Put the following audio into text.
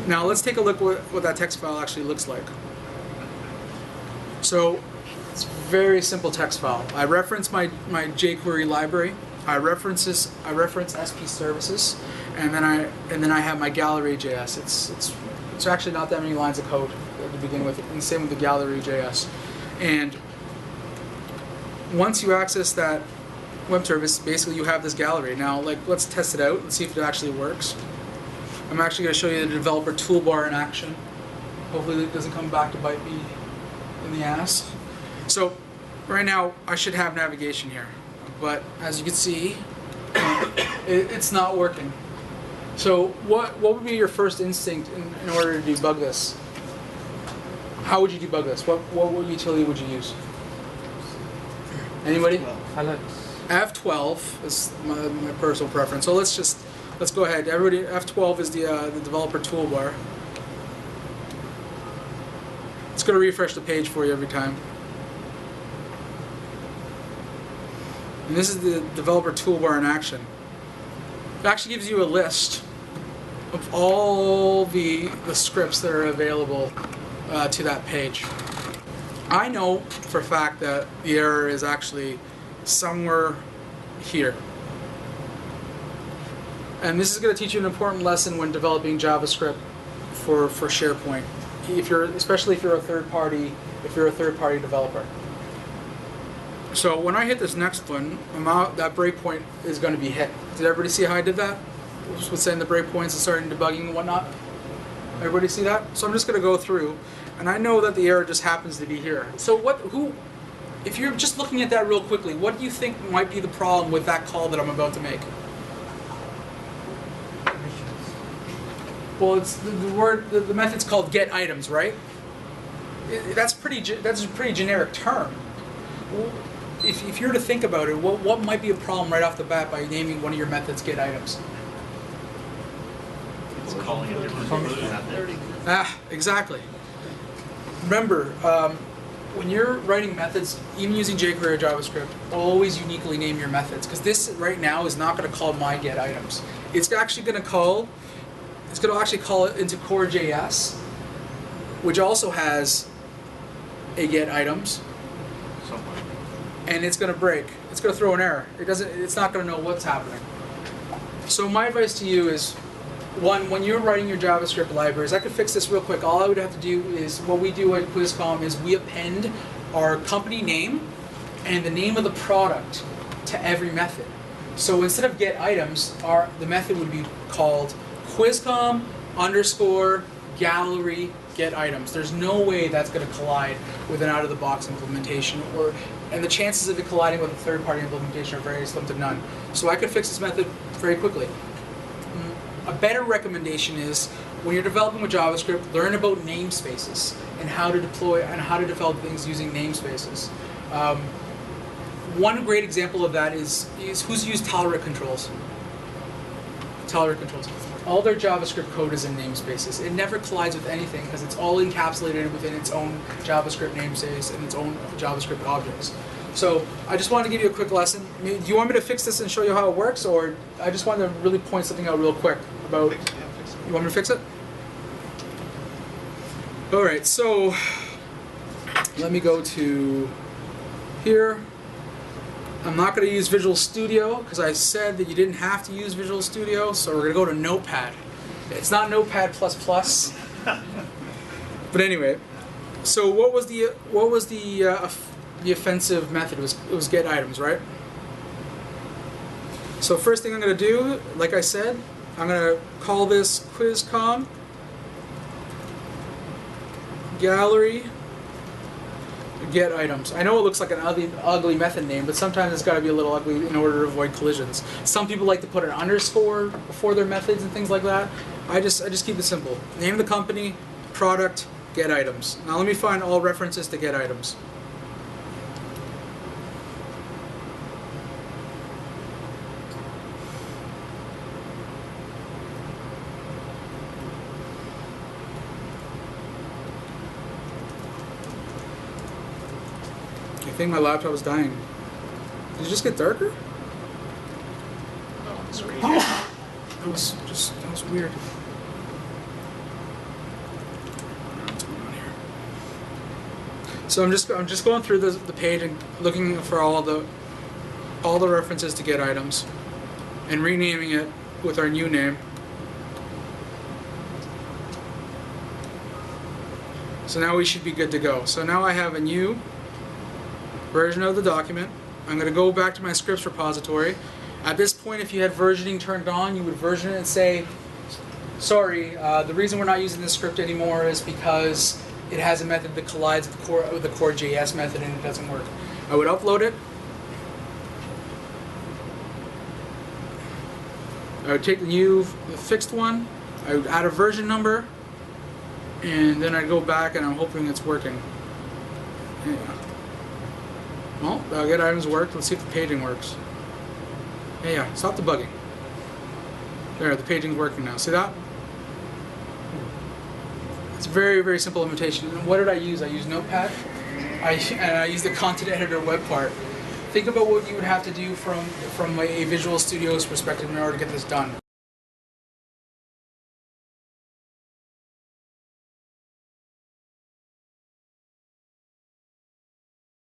Now let's take a look what that text file actually looks like. So it's a very simple text file. I reference my jQuery library. I reference SP services, and then I have my gallery.js. It's actually not that many lines of code to begin with, and same with the gallery.js. And once you access that web service, basically you have this gallery. Now, let's test it out and see if it actually works. I'm actually going to show you the developer toolbar in action. Hopefully it doesn't come back to bite me in the ass. So right now I should have navigation here, but as you can see, it's not working. So what would be your first instinct in order to debug this? How would you debug this? What utility would you use? Anybody? F12 is my personal preference. So let's go ahead. Everybody, F12 is the developer toolbar. It's going to refresh the page for you every time. And this is the developer toolbar in action. It actually gives you a list of all the scripts that are available to that page. I know for a fact that the error is actually somewhere here. And this is going to teach you an important lesson when developing JavaScript for SharePoint, especially if you're a third party developer. So when I hit this next one, that breakpoint is going to be hit. Did everybody see how I did that? Just with setting the breakpoints and starting debugging and whatnot. Everybody see that? So I'm just going to go through, and I know that the error just happens to be here. So if you're just looking at that real quickly, what do you think might be the problem with that call that I'm about to make? Well, it's the method's called get items, right? That's a pretty generic term. If you're to think about it, what might be a problem right off the bat by naming one of your methods get items? It's calling a different method. Exactly. Remember, when you're writing methods, even using jQuery or JavaScript, always uniquely name your methods, because this right now is not going to call my get items. It's actually going to call it into core.js, which also has a get items. And it's going to break. It's going to throw an error. It's not going to know what's happening. So my advice to you is, one, when you're writing your JavaScript libraries, I could fix this real quick. All I would have to do is, what we do at KWizCom is we append our company name and the name of the product to every method. So instead of get items, the method would be called KWizCom _ gallery get items. There's no way that's going to collide with an out-of-the-box implementation, and the chances of it colliding with a third-party implementation are very slim to none. So I could fix this method very quickly. A better recommendation is, when you're developing with JavaScript, learn about namespaces and how to deploy and how to develop things using namespaces. One great example of that is who's used tolerant controls. Tolerant controls. All their JavaScript code is in namespaces. It never collides with anything because it's all encapsulated within its own JavaScript namespace and its own JavaScript objects. So I just wanted to give you a quick lesson. Do you want me to fix this and show you how it works, or I just wanted to really point something out real quick about... You want me to fix it? All right, so let me go to here. I'm not going to use Visual Studio because I said that you didn't have to use Visual Studio, so we're going to go to Notepad. It's not Notepad++. But anyway, so what was the offensive method? It was get items, right? So first thing I'm going to do, like I said, I'm going to call this KWizCom gallery get items. I know it looks like an ugly method name, but sometimes it's got to be a little ugly in order to avoid collisions. Some people like to put an underscore before their methods and things like that. I just keep it simple. Name the company, product, get items. Now let me find all references to get items. I think my laptop is dying. Did it just get darker? Oh, it's great. That was weird. So I'm just going through the page and looking for all the references to get items, and renaming it with our new name. So now we should be good to go. So now I have a new version of the document. I'm going to go back to my scripts repository. At this point, if you had versioning turned on, you would version it and say, sorry, the reason we're not using this script anymore is because it has a method that collides with the core JS method and it doesn't work. I would upload it. I would take the fixed one. I would add a version number. And then I go back and I'm hoping it's working. Yeah. Well, the get items worked. Let's see if the paging works. Yeah, stop debugging. There, the paging's working now. See that? It's a very, very simple implementation. And what did I use? I used Notepad. And I used the content editor web part. Think about what you would have to do from a Visual Studio's perspective in order to get this done.